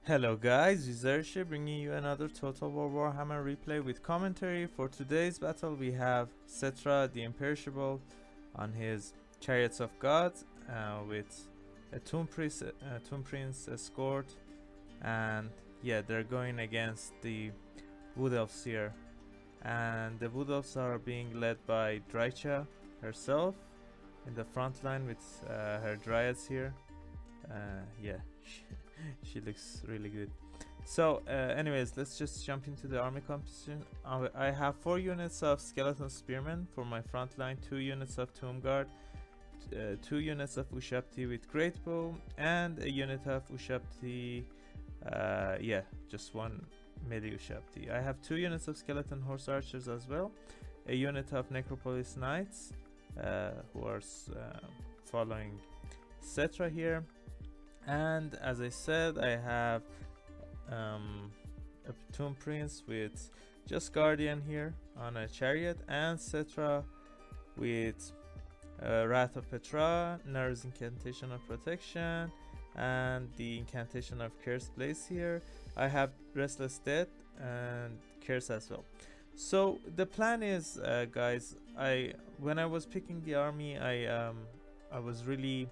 Hello guys, Vizershi bringing you another Total War Warhammer replay with commentary. For today's battle we have Setra the Imperishable on his Chariots of God with a Tomb Prince escort, and yeah, they're going against the Wood Elves here, and the Wood Elves are being led by Drycha herself in the front line with her Dryads here. Yeah, she looks really good. So anyways, let's just jump into the army composition. I have 4 units of skeleton spearmen for my front line, 2 units of tomb guard, 2 units of Ushapti with great bow, and a unit of Ushapti, yeah, just one melee Ushapti. I have 2 units of skeleton horse archers as well, a unit of necropolis knights who are following Setra here. And as I said, I have a Tomb Prince with just Guardian here on a chariot, and Setra with Wrath of Petra, Naru's Incantation of Protection, and the Incantation of Curse Place here. I have Restless Death and Curse as well. So the plan is, guys, when I was picking the army, I was really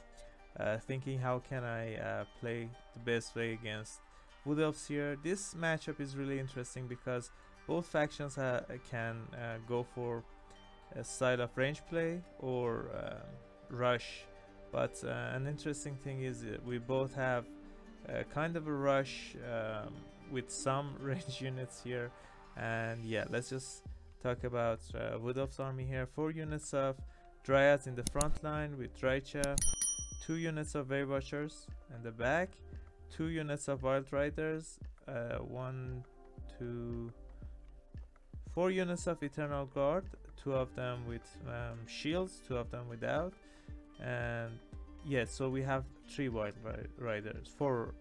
thinking how can I play the best way against Wood Elves here. This matchup is really interesting because both factions can go for a style of range play or rush, but an interesting thing is we both have kind of a rush with some range units here. And yeah, let's just talk about Wood Elves army here. 4 units of Dryads in the front line with Drycha, 2 units of Wave Watchers in the back, 2 units of Wild Riders, 4 units of Eternal Guard, 2 of them with shields, 2 of them without, and yeah, so we have 3 Wild Riders, 4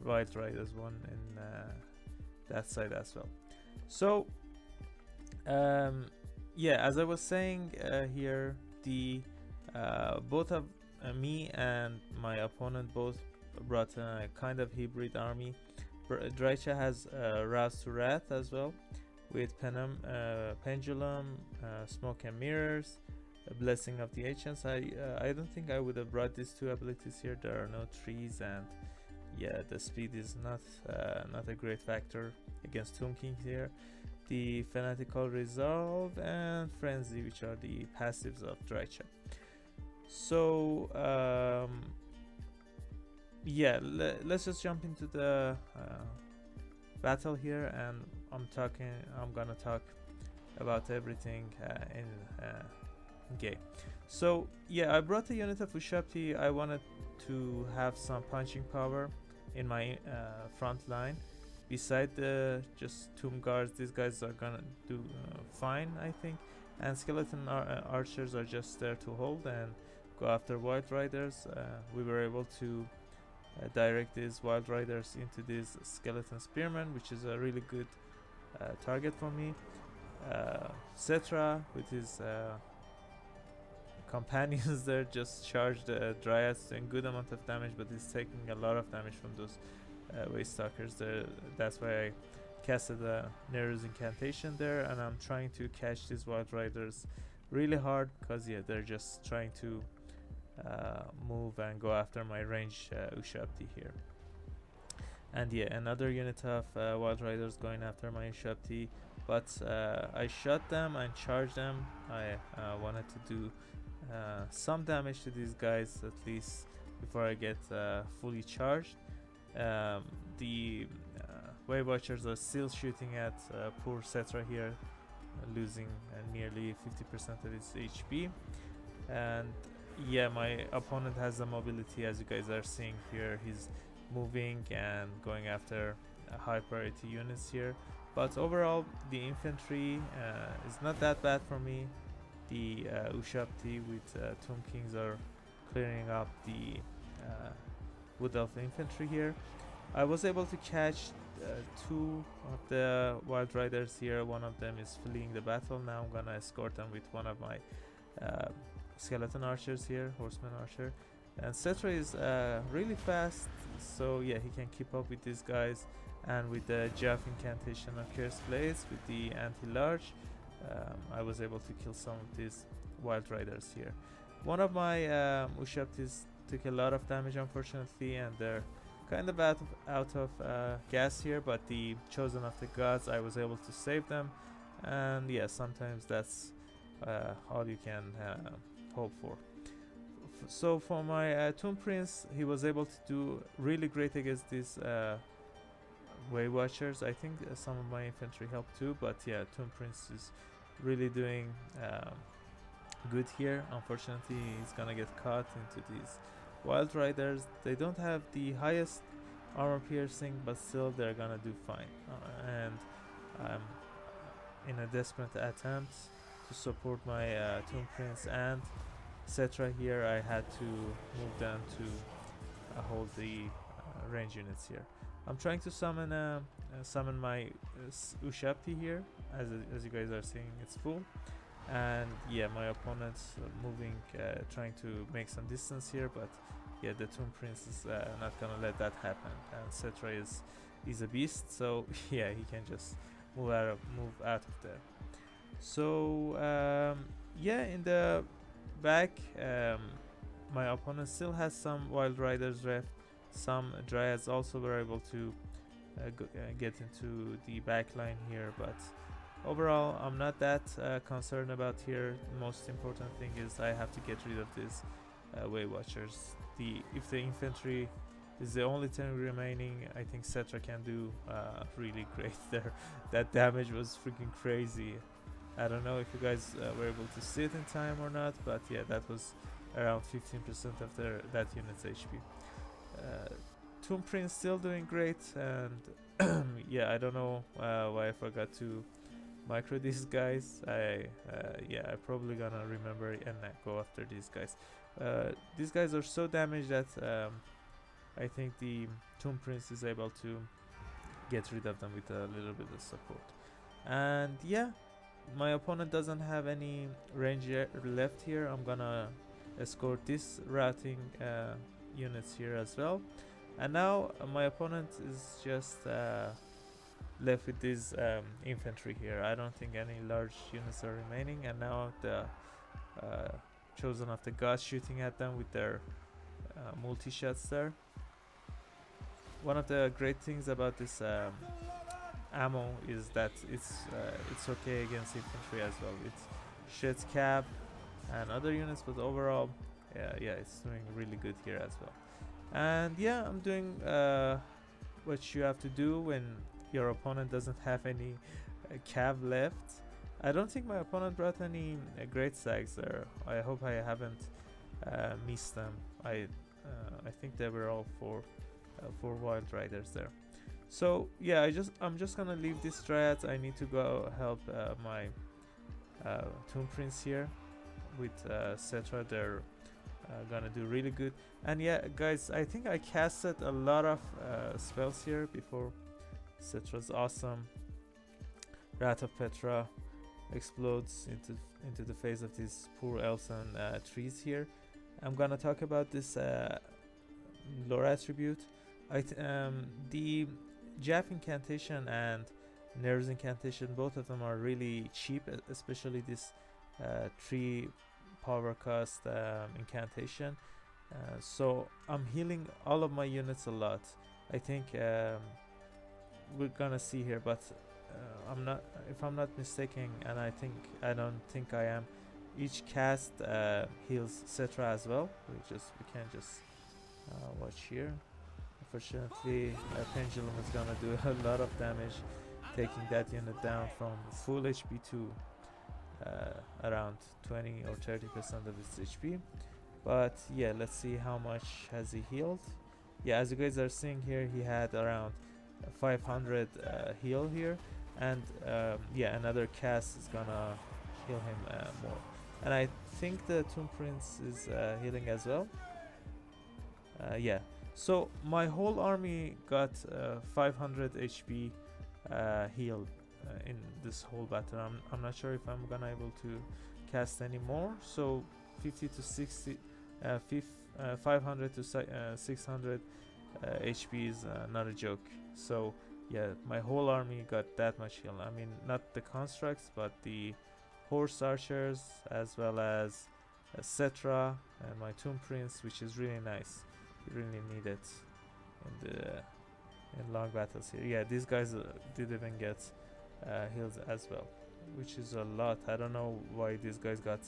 Wild Riders, 1 in that side as well. So yeah, as I was saying here, the both of me and my opponent both brought a kind of hybrid army. Drycha has Rouse to Wrath as well with Pendulum, Smoke and Mirrors, a Blessing of the Ancients. I don't think I would have brought these 2 abilities here. There are no trees, and yeah, the speed is not a great factor against Tomb Kings here. The Fanatical Resolve and Frenzy, which are the passives of Drycha. So yeah, let's just jump into the battle here, and I'm gonna talk about everything in game. So yeah, I brought a unit of Ushapti. I wanted to have some punching power in my front line. Beside the just tomb guards, these guys are gonna do fine, I think, and skeleton archers are just there to hold and go after Wild Riders. We were able to direct these Wild Riders into these skeleton spearmen, which is a really good target for me. Setra with his companions there just charged Dryads doing good amount of damage, but he's taking a lot of damage from those Waste Stalkers there. That's why I casted Neru's Incantation there, and I'm trying to catch these Wild Riders really hard because yeah, they're just trying to move and go after my range Ushapti here. And yeah, another unit of Wild Riders going after my Ushapti, but I shot them and charged them. I wanted to do some damage to these guys at least before I get fully charged. The Wave Watchers are still shooting at poor Setra here, losing nearly 50% of its HP. And yeah, my opponent has the mobility, as you guys are seeing here. He's moving and going after high priority units here, but overall the infantry is not that bad for me. The Ushapti with Tomb Kings are clearing up the Wood Elf infantry here. I was able to catch 2 of the Wild Riders here. One of them is fleeing the battle. Now I'm gonna escort them with one of my skeleton archers here, horseman archer. And Cetra is really fast, so yeah, he can keep up with these guys. And with the Jeff incantation of Curse Blades with the anti-large, I was able to kill some of these Wild Riders here. One of my Ushaptis took a lot of damage, unfortunately, and they're kind of out of gas here, but the Chosen of the Gods, I was able to save them. And yeah, sometimes that's all you can hope for. So for my Tomb Prince, he was able to do really great against these Way Watchers. I think some of my infantry helped too, but yeah, Tomb Prince is really doing good here. Unfortunately, he's gonna get caught into these Wild Riders. They don't have the highest armor piercing, but still they're gonna do fine. And I'm in a desperate attempt to support my Tomb Prince and Cetra here. I had to move them to hold the range units here. I'm trying to summon my Ushapti here, as you guys are seeing, it's full. And yeah, my opponent's moving, trying to make some distance here, but yeah, the Tomb Prince is not gonna let that happen. And Cetra is a beast, so yeah, he can just move out of there. So yeah, in the back, my opponent still has some Wild Riders left. Some Dryads also were able to get into the back line here, but overall I'm not that concerned about here. The most important thing is I have to get rid of these Way Watchers. If the infantry is the only thing remaining, I think Cetra can do really great there. That damage was freaking crazy. I don't know if you guys were able to see it in time or not, but yeah, that was around 15% of that unit's HP. Tomb Prince still doing great, and yeah, I don't know why I forgot to micro these guys. Yeah, I'm probably gonna remember and go after these guys. These guys are so damaged that I think the Tomb Prince is able to get rid of them with a little bit of support. And yeah, my opponent doesn't have any range left here. I'm gonna escort this routing units here as well. And now my opponent is just left with this infantry here. I don't think any large units are remaining, and now the Chosen of the Gods shooting at them with their multi-shots there. One of the great things about this ammo is that it's okay against infantry as well. It sheds cab and other units, but overall, yeah, it's doing really good here as well. And yeah, I'm doing what you have to do when your opponent doesn't have any cav left. I don't think my opponent brought any great sags there. I hope I haven't missed them. I think they were all for Wild Riders there. So yeah, I'm just gonna leave this Dryads. I need to go help my Tomb Prince here with Cetra. They're gonna do really good. And yeah, guys, I think I casted a lot of spells here before Cetra's awesome Wrath of Petra explodes into the face of these poor elves and trees here. I'm gonna talk about this lore attribute. The Jaff incantation and Nerves incantation, both of them are really cheap, especially this 3 power cost incantation. So I'm healing all of my units a lot. I think we're gonna see here, but if I'm not mistaken, and I don't think I am, each cast heals Cetra as well. We can just watch here. Unfortunately, Pendulum is gonna do a lot of damage, taking that unit down from full HP to around 20 or 30% of its HP. But yeah, let's see how much has he healed. Yeah, as you guys are seeing here, he had around 500 heal here, and yeah, another cast is gonna heal him more. And I think the Tomb Prince is healing as well. Yeah, so my whole army got 500 HP heal in this whole battle. I'm not sure if I'm gonna able to cast any more. So 50 to 60, 500 to 600 HP is not a joke. So yeah, my whole army got that much heal. I mean, not the constructs, but the horse archers, as well as etc. and my tomb prince, which is really nice. You really need it in long battles here. Yeah, these guys did even get heals as well, which is a lot. I don't know why these guys got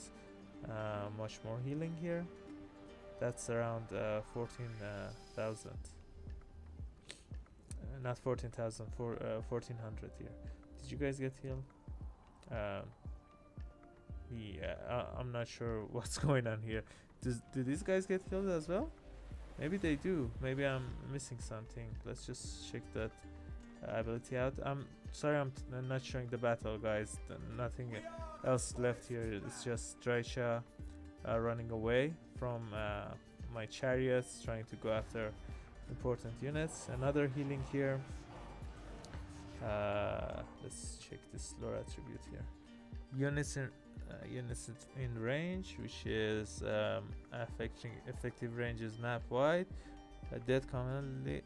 much more healing here. That's around 14,000. Not 14,000, 1400 here. Did you guys get healed? Yeah, I'm not sure what's going on here. Do these guys get healed as well? Maybe they do. Maybe I'm missing something. Let's just check that ability out. I'm sorry, I'm not showing the battle, guys. Nothing else left here. It's just Drycha running away from my chariots, trying to go after important units. Another healing here. Let's check this lore attribute here. Units in range, which is effective range is map wide. Death commonly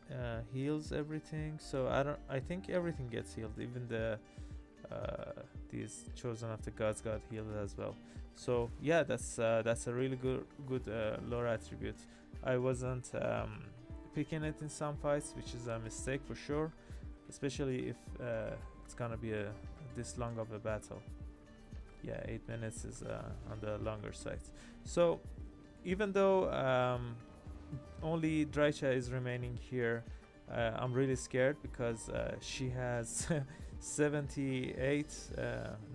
heals everything. So I think everything gets healed. Even the these chosen of the gods got healed as well. So yeah, that's a really good lore attribute. I wasn't picking it in some fights, which is a mistake for sure, especially if it's gonna be this long of a battle. Yeah, 8 minutes is on the longer side. So even though only Drycha is remaining here, I'm really scared because she has 78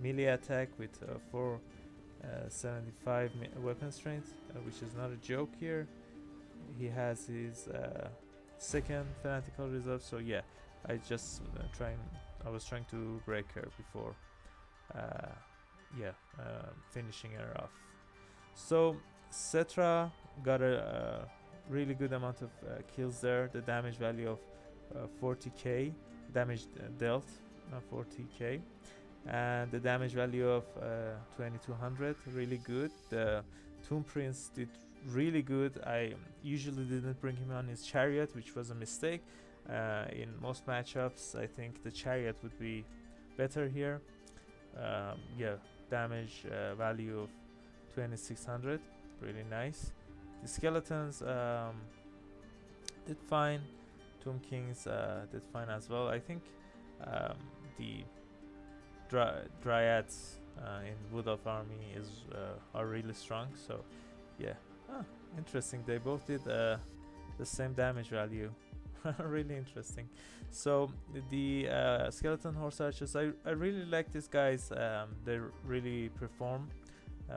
melee attack with 475 weapon strength, which is not a joke here. He has his second fanatical reserve, so yeah, I was trying to break her before finishing her off. So Cetra got a really good amount of kills there. The damage value of 40k damage dealt, 40k, and the damage value of 2200, really good. The Tomb Prince did really good. I usually didn't bring him on his chariot, which was a mistake. In most matchups, I think the chariot would be better here. Yeah, damage value of 2600, really nice. The skeletons did fine. Tomb Kings did fine as well. I think the dryads in Wood Elf army are really strong. So yeah, interesting. They both did the same damage value. Really interesting. So the skeleton horse archers, I really like these guys. They really perform.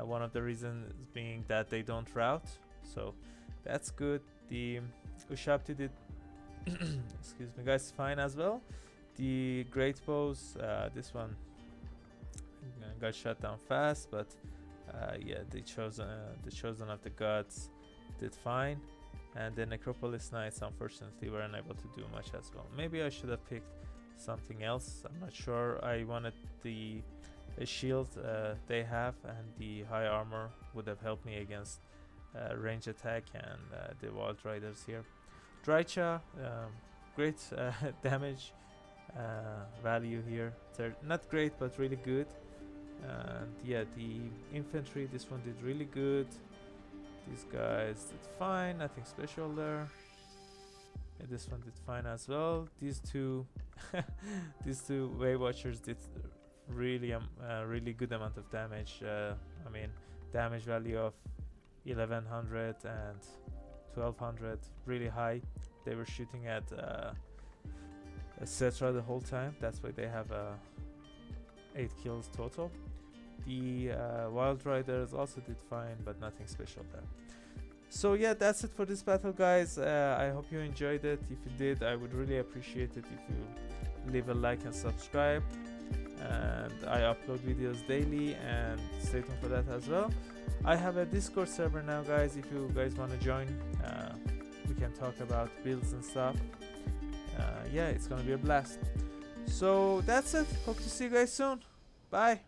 One of the reasons being that they don't rout, so that's good. The Ushabti did excuse me, guys, fine as well. The great bows, this one got shut down fast, but yeah, the chosen of the gods did fine. And the Necropolis Knights unfortunately were unable to do much as well. Maybe I should have picked something else, I'm not sure. I wanted the shield they have, and the high armor would have helped me against range attack and the Wild Riders here. Drycha, great damage value here. They're not great, but really good. And yeah, the infantry, this one did really good. These guys did fine, nothing special there. And this one did fine as well. These two these two Way Watchers did really really good amount of damage. I mean, damage value of 1100 and 1200, really high. They were shooting at etc. the whole time. That's why they have 8 kills total. The Wild Riders also did fine, but nothing special there. So yeah, that's it for this battle, guys. I hope you enjoyed it. If you did, I would really appreciate it if you leave a like and subscribe. And I upload videos daily, and stay tuned for that as well. I have a Discord server now, guys. If you guys want to join, we can talk about builds and stuff. Yeah, it's gonna be a blast. So that's it. Hope to see you guys soon. Bye.